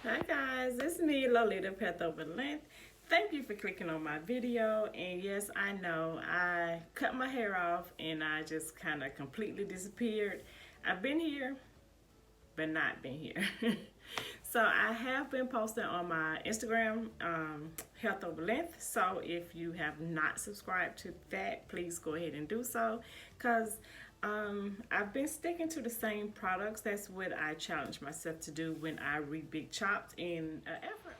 Hi guys, it's me, Lolita Path Over Length. Thank you for clicking on my video. And yes, I know I cut my hair off and I just kind of completely disappeared. I've been here, but not been here. So I have been posting on my Instagram, Health Over Length. So if you have not subscribed to that, please go ahead and do so, because I've been sticking to the same products. That's what I challenge myself to do when I re-big chopped in an effort.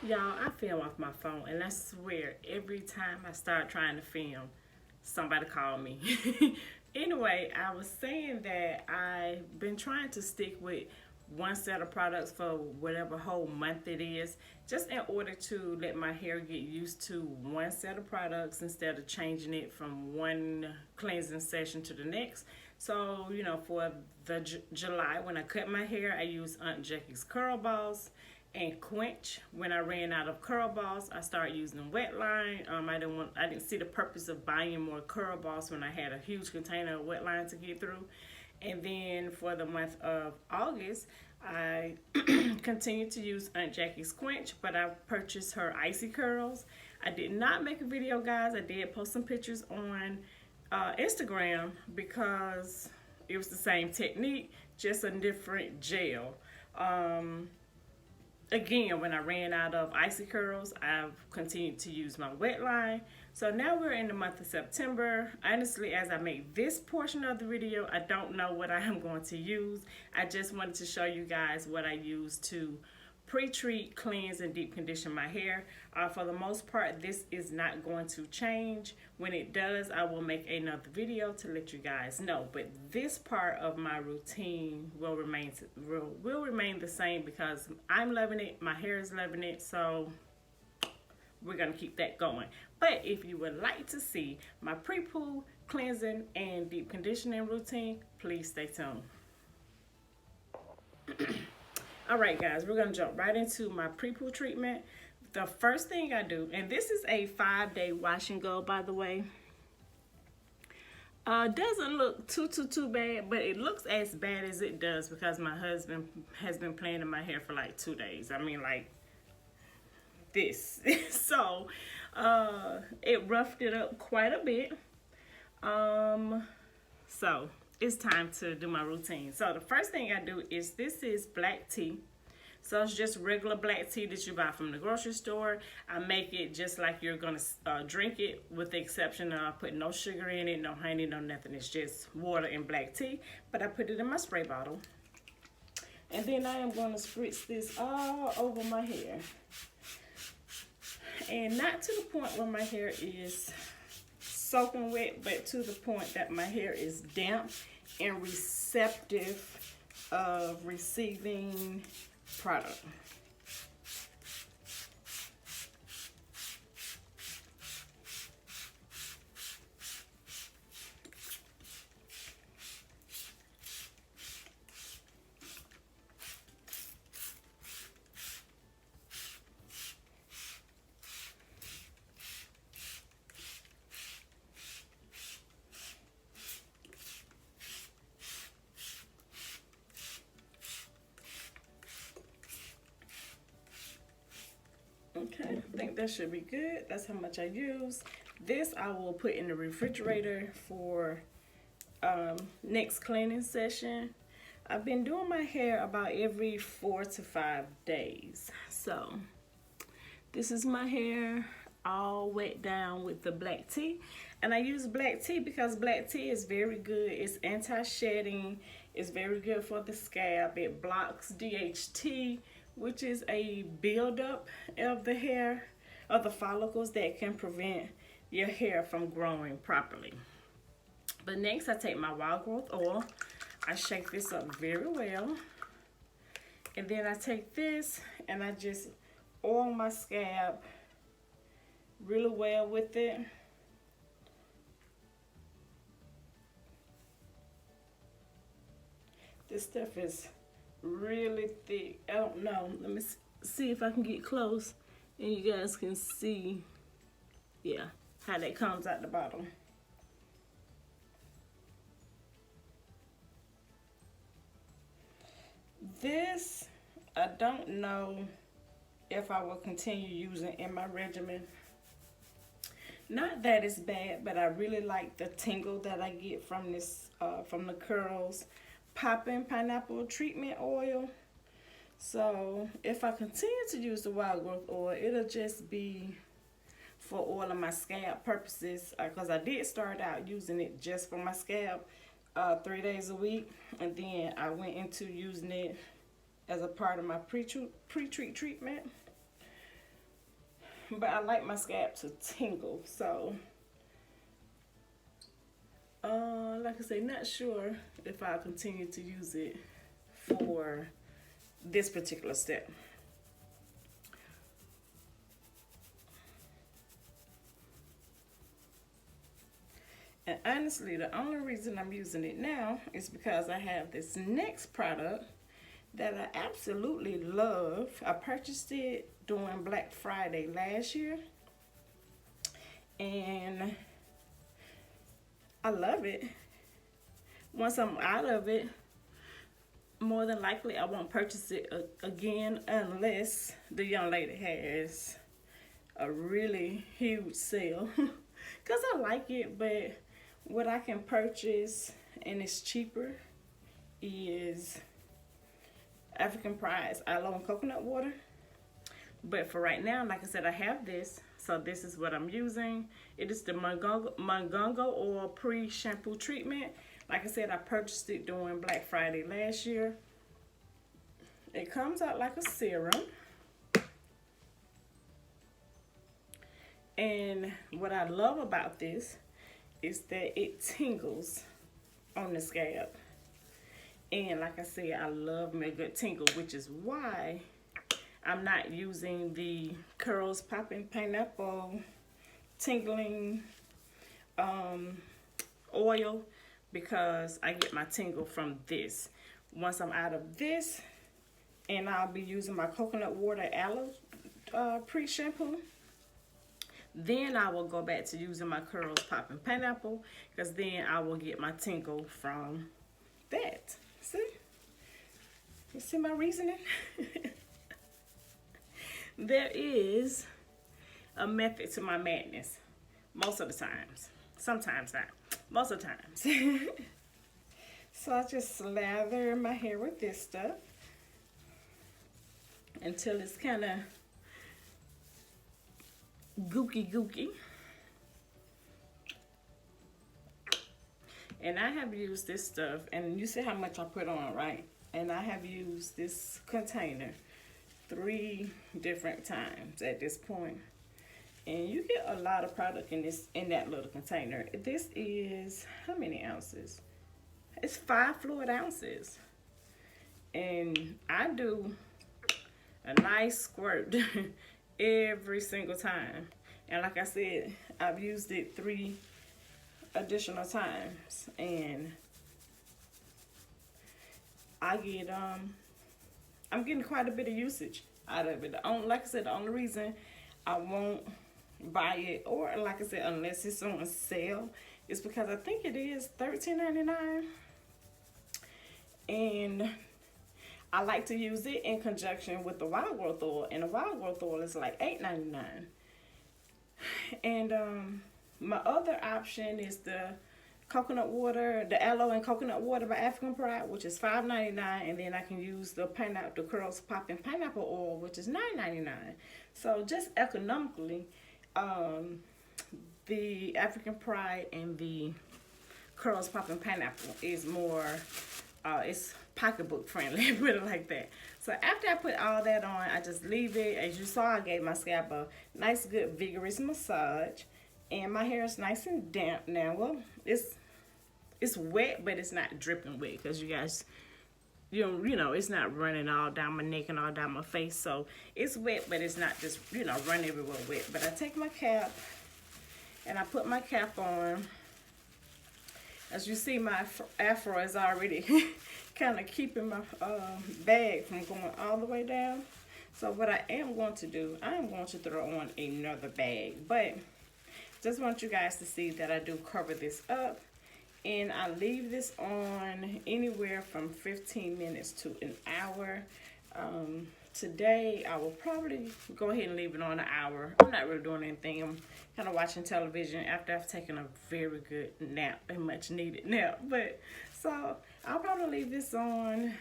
Y'all, I film off my phone, and I swear every time I start trying to film, somebody call me. Anyway, I was saying that I've been trying to stick with one set of products for whatever whole month it is, just in order to let my hair get used to one set of products instead of changing it from one cleansing session to the next. So, you know, for the July, when I cut my hair, I used Aunt Jackie's Curl Balls and Quench. When I ran out of curl balls, I started using wet line. I didn't see the purpose of buying more curl balls when I had a huge container of wet line to get through. And then for the month of August, I continued to use Aunt Jackie's Quench, but I purchased her icy curls. I did not make a video, guys. I did post some pictures on Instagram because it was the same technique, just a different gel. Again, when I ran out of icy curls, I've continued to use my wet line. So now we're in the month of September. Honestly, as I make this portion of the video, I don't know what I am going to use. I just wanted to show you guys what I use to pre-treat, cleanse, and deep condition my hair. For the most part, this is not going to change. When it does, I will make another video to let you guys know. But this part of my routine will remain the same because I'm loving it, my hair is loving it, so we're gonna keep that going. But if you would like to see my pre-poo, cleansing, and deep conditioning routine, please stay tuned. All right, guys, we're gonna jump right into my pre-poo treatment. The first thing I do, and this is a 5-day wash and go, by the way. Doesn't look too bad, but it looks as bad as it does because my husband has been playing in my hair for like 2 days. I mean, like this. So it roughed it up quite a bit. So it's time to do my routine. So the first thing I do is, this is black tea. So it's just regular black tea that you buy from the grocery store. I make it just like you're gonna drink it, with the exception of I put no sugar in it, no honey, no nothing. It's just water and black tea, but I put it in my spray bottle. And then I am gonna spritz this all over my hair. And not to the point where my hair is soaking wet, but to the point that my hair is damp and receptive of receiving product. Okay, I think that should be good. That's how much I use. This I will put in the refrigerator for next cleaning session. I've been doing my hair about every 4 to 5 days. So this is my hair all wet down with the black tea. And I use black tea because black tea is very good. It's anti-shedding. It's very good for the scalp. It blocks DHT, which is a buildup of the hair, of the follicles that can prevent your hair from growing properly. But next, I take my wild growth oil. I shake this up very well. And then I take this and I just oil my scalp really well with it. This stuff is really thick. I don't know. Let me see if I can get close and you guys can see, yeah, how that comes out the bottom. This I don't know if I will continue using in my regimen. Not that it's bad, but I really like the tingle that I get from this, from the Curls Poppin' Pineapple Treatment Oil. So if I continue to use the wild growth oil, it'll just be for all of my scalp purposes, because I did start out using it just for my scalp 3 days a week, and then I went into using it as a part of my pre-treat treatment. But I like my scalp to tingle, so like I say, not sure if I'll continue to use it for this particular step. And honestly, the only reason I'm using it now is because I have this next product that I absolutely love. I purchased it during Black Friday last year, and I love it. Once I'm out of it, more than likely I won't purchase it again unless the young lady has a really huge sale. Because I like it, but what I can purchase and it's cheaper is African Pride's aloe and coconut water. But for right now, like I said, I have this, so this is what I'm using. It is the Mungongo Oil Pre-Shampoo Treatment. Like I said, I purchased it during Black Friday last year. It comes out like a serum. And what I love about this is that it tingles on the scalp. And like I said, I love me a good tingle, which is why I'm not using the Curls Poppin' Pineapple tingling oil, because I get my tingle from this. Once I'm out of this, and I'll be using my coconut water aloe pre-shampoo, then I will go back to using my Curls Poppin' Pineapple, because then I will get my tingle from that. See? You see my reasoning? There is a method to my madness. Most of the times. Sometimes not. Most of the times. So I just slather my hair with this stuff until it's kind of gooky. And I have used this stuff, and you see how much I put on, right? And I have used this container 3 different times at this point. And you get a lot of product in that little container. This is, how many ounces? It's 5 fluid ounces. And I do a nice squirt every single time. And like I said, I've used it 3 additional times, and I get I'm getting quite a bit of usage out of it. Like I said, the only reason I won't buy it, or like I said, unless it's on sale, is because I think it is $13.99, and I like to use it in conjunction with the wild growth oil, and the wild growth oil is like $8.99. And my other option is the coconut water, the aloe and coconut water by African Pride, which is $5.99, and then I can use the Curls Poppin' Pineapple Oil, which is $9.99. So just economically, the African Pride and the Curls Poppin' Pineapple is more, it's pocketbook friendly, put it like that. So after I put all that on, I just leave it. As you saw, I gave my scalp a nice, good, vigorous massage. And my hair is nice and damp now. Well, it's wet, but it's not dripping wet, because you guys, you know, it's not running all down my neck and all down my face. So it's wet, but it's not just, running everywhere wet. But I take my cap and I put my cap on. As you see, my afro is already kind of keeping my bag from going all the way down. So what I am going to do, I am going to throw on another bag. But just want you guys to see that I do cover this up, and I leave this on anywhere from 15 minutes to an hour. Today I will probably go ahead and leave it on an hour. I'm not really doing anything. I'm kind of watching television after I've taken a very good nap, a much needed nap. But so I'll probably leave this on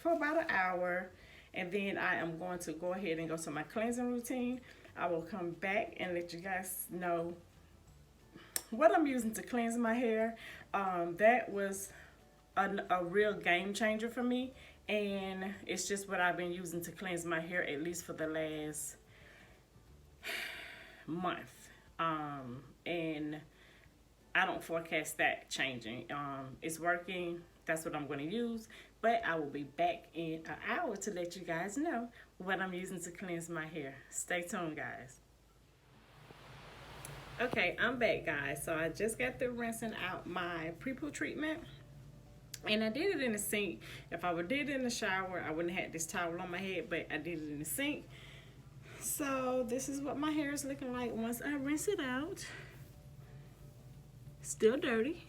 for about an hour, and then I am going to go ahead and go to my cleansing routine. I will come back and let you guys know what I'm using to cleanse my hair. That was a real game changer for me, and it's just what I've been using to cleanse my hair at least for the last month. And I don't forecast that changing. It's working. That's what I'm going to use. But I will be back in an hour to let you guys know what I'm using to cleanse my hair. Stay tuned, guys. Okay, I'm back, guys. So I just got through rinsing out my pre-poo treatment. And I did it in the sink. If I would did it in the shower, I wouldn't have had this towel on my head, but I did it in the sink. So this is what my hair is looking like once I rinse it out. Still dirty.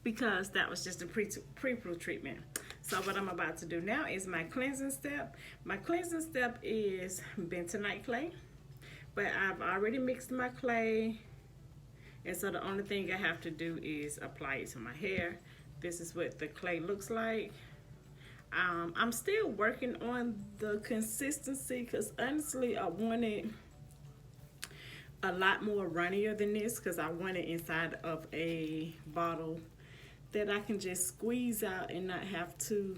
Because that was just a pre-poo treatment. So what I'm about to do now is my cleansing step. My cleansing step is bentonite clay. But I've already mixed my clay. And so the only thing I have to do is apply it to my hair. This is what the clay looks like. I'm still working on the consistency because honestly I wanted a lot more runnier than this because I want it inside of a bottle that I can just squeeze out and not have to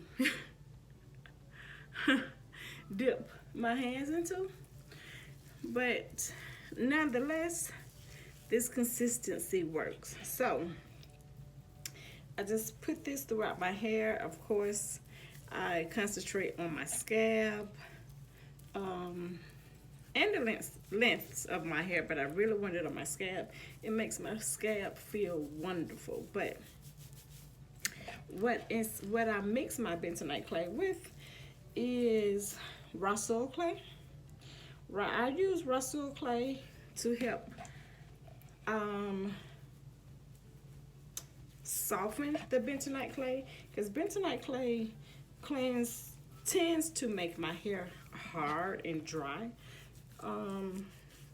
dip my hands into. But nonetheless, this consistency works. So I just put this throughout my hair. Of course, I concentrate on my scalp and the lengths of my hair, but I really want it on my scalp. It makes my scalp feel wonderful. But what I mix my bentonite clay with is Rosol clay. I use Rosol clay to help soften the bentonite clay, because bentonite clay tends to make my hair hard and dry.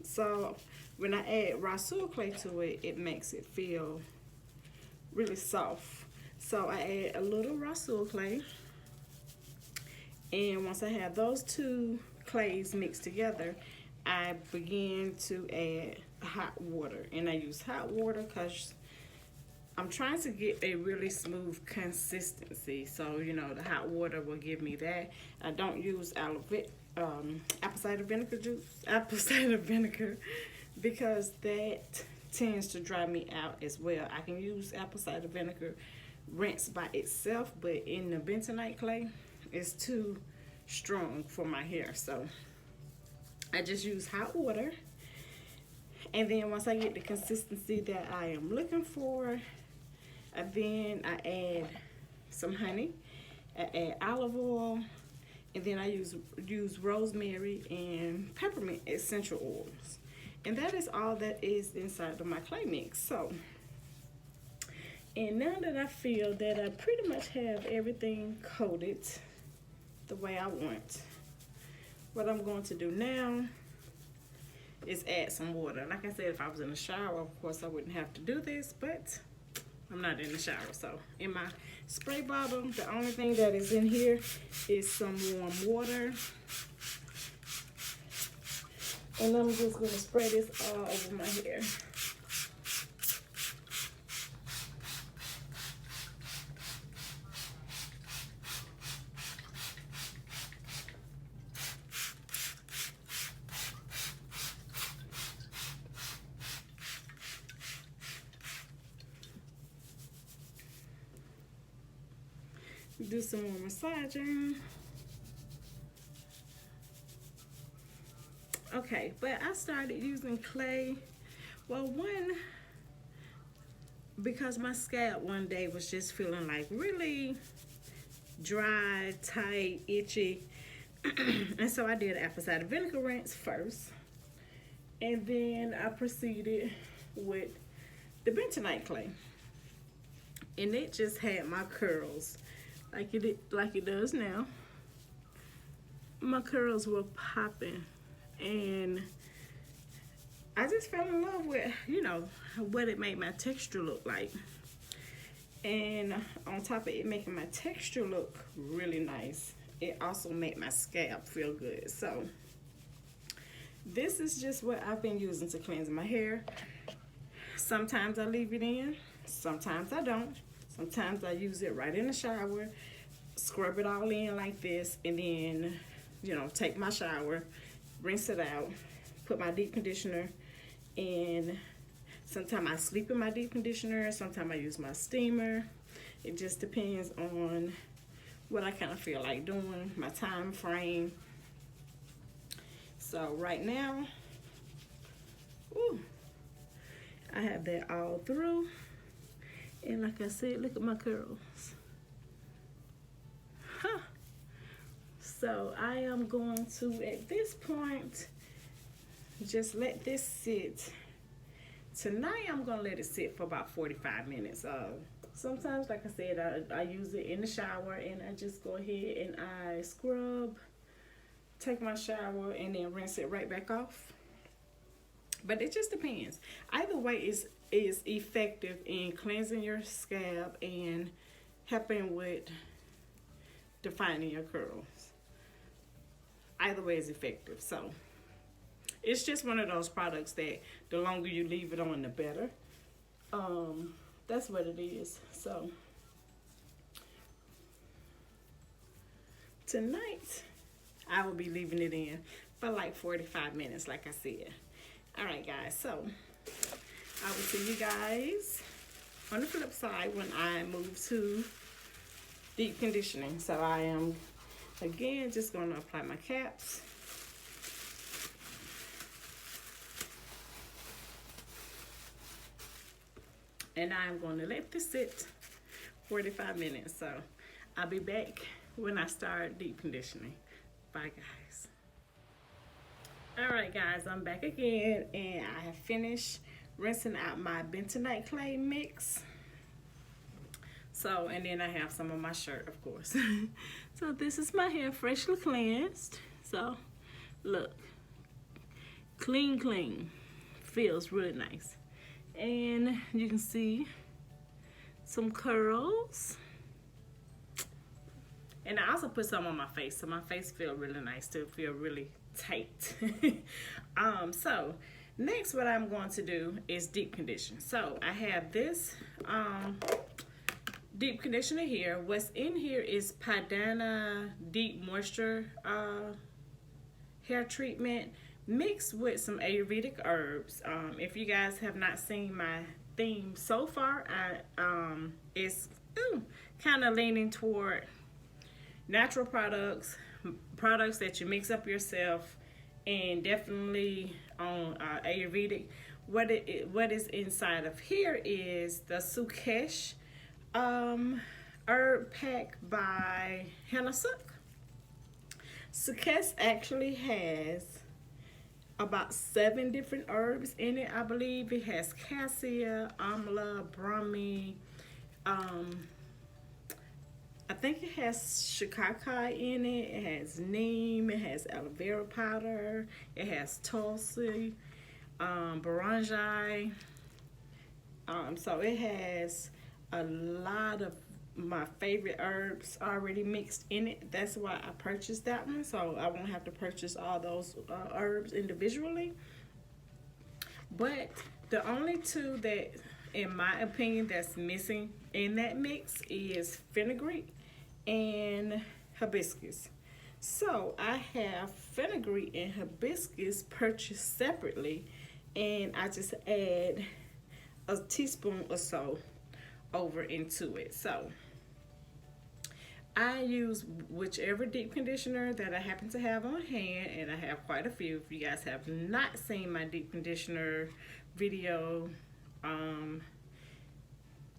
So when I add Rosol clay to it, it makes it feel really soft. So I add a little Rosol clay, and once I have those two clays mixed together, I begin to add hot water. And I use hot water because I'm trying to get a really smooth consistency. So, you know, the hot water will give me that. I don't use apple cider vinegar because that tends to dry me out as well. I can use apple cider vinegar rinsed by itself, but in the bentonite clay, it's too strong for my hair. So I just use hot water, and then once I get the consistency that I am looking for, I add some honey, I add olive oil, and then I use rosemary and peppermint essential oils. And that is all that is inside of my clay mix. So, and now that I feel that I pretty much have everything coated the way I want, what I'm going to do now is add some water. Like I said, if I was in the shower, of course I wouldn't have to do this, but I'm not in the shower. So in my spray bottle, the only thing that is in here is some warm water. And I'm just going to spray this all over my hair. Do some more massaging. Okay, but I started using clay. Well, because my scalp one day was just feeling like really dry, tight, itchy. And so I did apple cider vinegar rinse first. And then I proceeded with the bentonite clay. And it just had my curls like it does now. my curls were popping, and I just fell in love with, you know, what it made my texture look like. And on top of it making my texture look really nice, it also made my scalp feel good. So this is just what I've been using to cleanse my hair. Sometimes I leave it in, sometimes I don't. Sometimes I use it right in the shower, scrub it all in like this, and then, you know, take my shower, rinse it out, put my deep conditioner in. Sometimes I sleep in my deep conditioner, sometimes I use my steamer. It just depends on what I kind of feel like doing, my time frame. So right now, ooh, I have that all through. And like I said, look at my curls. Huh. So I am going to, at this point, just let this sit. Tonight I'm gonna let it sit for about 45 minutes. Sometimes, like I said, I use it in the shower, and I just go ahead and I scrub, take my shower, and then rinse it right back off. But it just depends. Either way is effective in cleansing your scalp and helping with defining your curls. Either way is effective. So it's just one of those products that the longer you leave it on, the better. That's what it is. So tonight, I will be leaving it in for like 45 minutes, like I said. All right, guys. So I will see you guys on the flip side when I move to deep conditioning. So I am, again, just going to apply my caps. And I'm going to let this sit 45 minutes. So I'll be back when I start deep conditioning. Bye, guys. All right, guys, I'm back again, and I have finished rinsing out my bentonite clay mix. So, and then I have some of my shirt, of course. So this is my hair, freshly cleansed. So look, clean, clean. Feels really nice. And you can see some curls. And I also put some on my face, so my face feels really nice too, feel really tight. So next what I'm going to do is deep condition. So I have this deep conditioner here. What's in here is Padana Deep Moisture hair treatment mixed with some Ayurvedic herbs. If you guys have not seen my theme so far, it's kind of leaning toward natural products that you mix up yourself, and definitely on Ayurvedic. What is inside of here is the Sukesh herb pack by Hannah Suk. Sukesh actually has about 7 different herbs in it, I believe. It has cassia, amla, brahmi, I think it has shikakai in it. It has neem. It has aloe vera powder. It has tulsi, baranjai. So it has a lot of my favorite herbs already mixed in it. That's why I purchased that one, so I won't have to purchase all those herbs individually. But the only 2 that, in my opinion, that's missing in that mix is fenugreek and hibiscus. So I have fenugreek and hibiscus purchased separately, and I just add a teaspoon or so over into it. So I use whichever deep conditioner that I happen to have on hand, and I have quite a few. If you guys have not seen my deep conditioner video,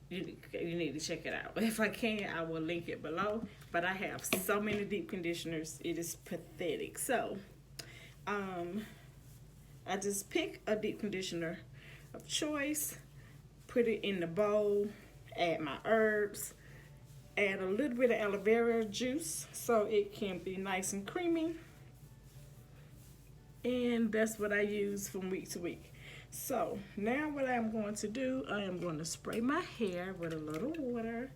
you need to check it out. If I can, I will link it below. But I have so many deep conditioners, it is pathetic. So I just pick a deep conditioner of choice, put it in the bowl, add my herbs, add a little bit of aloe vera juice so it can be nice and creamy. And that's what I use from week to week. So now what I'm going to do, I am going to spray my hair with a little water.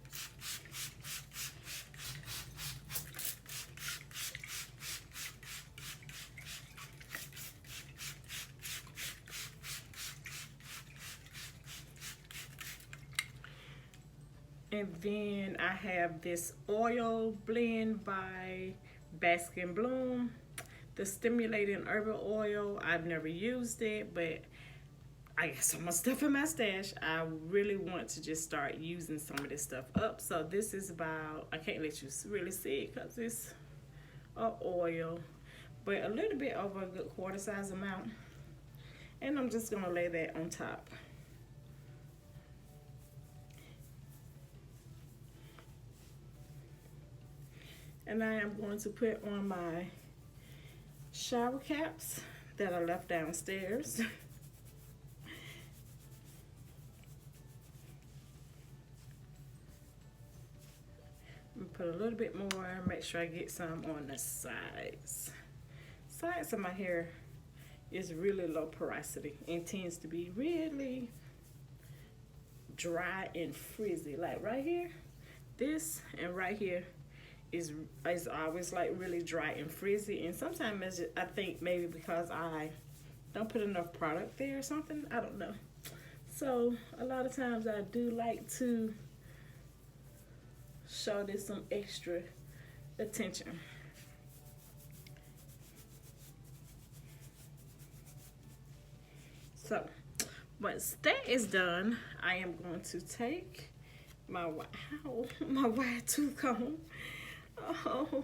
And then I have this oil blend by Baskin Bloom, the stimulating herbal oil. I've never used it, but I got so much stuff in my stash. I really want to just start using some of this stuff up. So this is about, I can't let you really see it because it's a oil, but a little bit over a good quarter size amount. And I'm just gonna lay that on top. And I am going to put on my shower caps that I left downstairs. Put a little bit more, make sure I get some on the sides. Sides of my hair is really low porosity and tends to be really dry and frizzy. Like right here, this and right here is always like really dry and frizzy. And sometimes I think maybe because I don't put enough product there or something, I don't know. So a lot of times I do like to show this some extra attention. So once that is done, I am going to take my wide tooth comb. Oh.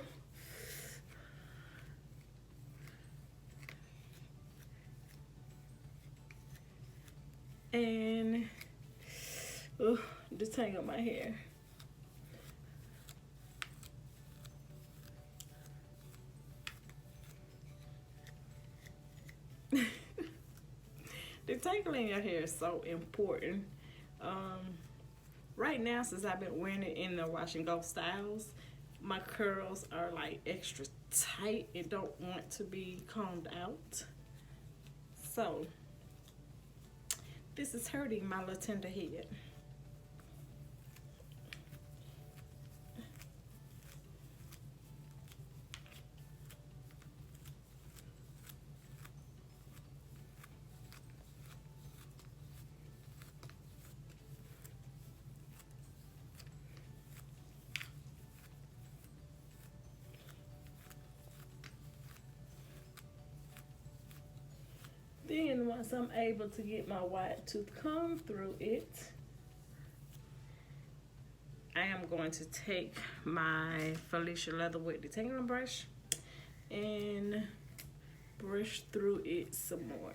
And detangle my hair. Detangling your hair is so important. Right now, since I've been wearing it in the wash and go styles, my curls are like extra tight and don't want to be combed out. So this is hurting my little tender head. Then once I'm able to get my wide tooth comb through it, I am going to take my Felicia Leatherwood detangling brush and brush through it some more.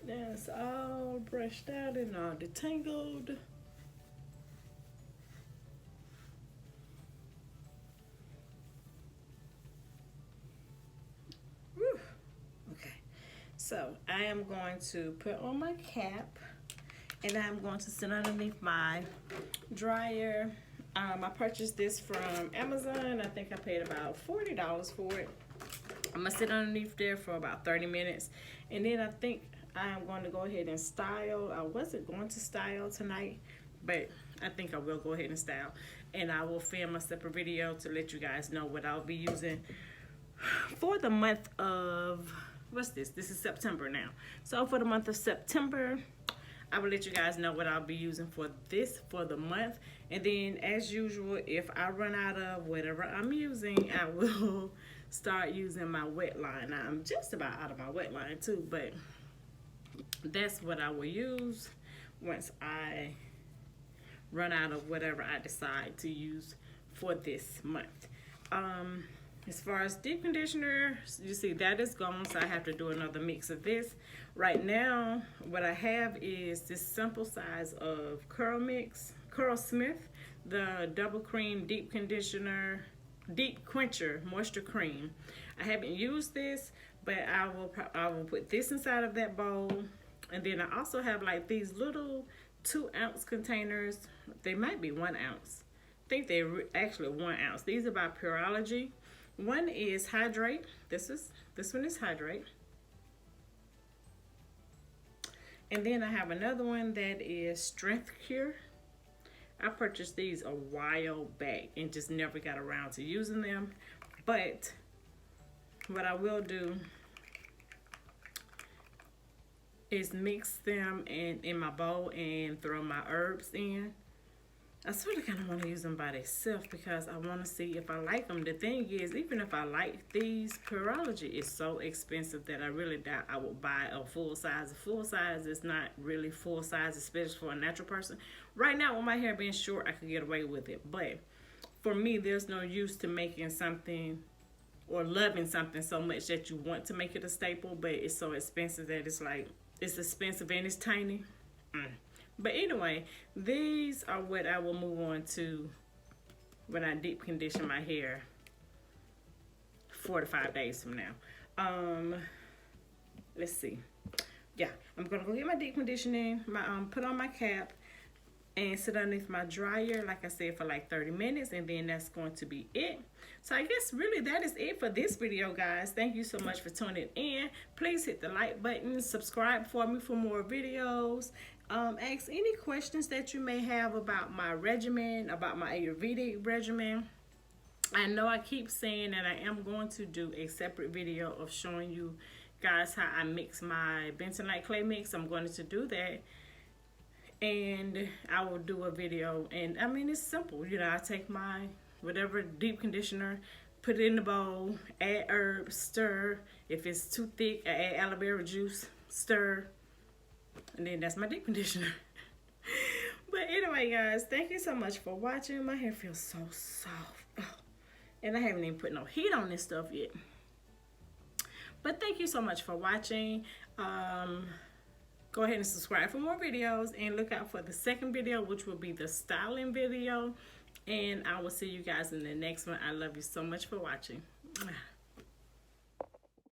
Now it's all brushed out and all detangled. Whew. Okay, so I am going to put on my cap and I'm going to sit underneath my dryer. I purchased this from Amazon. I think I paid about $40 for it. I'm gonna sit underneath there for about 30 minutes and then I think I am going to go ahead and style. I wasn't going to style tonight, but I think I will go ahead and style. And I will film a separate video to let you guys know what I'll be using for the month of, what's this? This is September now. So for the month of September, I will let you guys know what I'll be using for the month. And then as usual, if I run out of whatever I'm using, I will start using my wet line. Now, I'm just about out of my wet line too, but that's what I will use once I run out of whatever I decide to use for this month. As far as deep conditioner, you see that is gone, so I have to do another mix of this. Right now, what I have is this simple size of Curl Smith, the double cream deep conditioner, deep quencher moisture cream. I haven't used this, but I will put this inside of that bowl. And then I also have like these little 2-ounce containers. They might be 1 ounce. I think they're actually 1 ounce. These are by Pureology. One is Hydrate. This one is Hydrate. And then I have another one that is Strength Cure. I purchased these a while back and just never got around to using them. But what I will do is mix them in my bowl and throw my herbs in. I sort of kind of want to use them by themselves because I want to see if I like them. The thing is, even if I like these, Pureology is so expensive that I really doubt I would buy a full size. A full size is not really full size, especially for a natural person. Right now, with my hair being short, I could get away with it. But for me, there's no use to making something or loving something so much that you want to make it a staple, but it's so expensive that it's like, it's expensive and it's tiny. But anyway, these are what I will move on to when I deep condition my hair 4 to 5 days from now. Let's see. Yeah, I'm gonna go get my deep conditioning, put on my cap, and sit underneath my dryer, like I said, for like 30 minutes, and then that's going to be it. So I guess really that is it for this video, guys. Thank you so much for tuning in. Please hit the like button, subscribe for me for more videos. Ask any questions that you may have about my regimen, about my Ayurvedic regimen. I know I keep saying that I am going to do a separate video of showing you guys how I mix my bentonite clay mix. I'm going to do that. And I will do a video, and I mean, it's simple. You know, I take my whatever deep conditioner, put it in the bowl, add herbs, stir. If it's too thick, I add aloe vera juice, stir, and then that's my deep conditioner. But anyway, guys, thank you so much for watching. My hair feels so soft. Oh, and I haven't even put no heat on this stuff yet. But thank you so much for watching. Go ahead and subscribe for more videos, and look out for the second video, which will be the styling video. And I will see you guys in the next one. I love you so much for watching.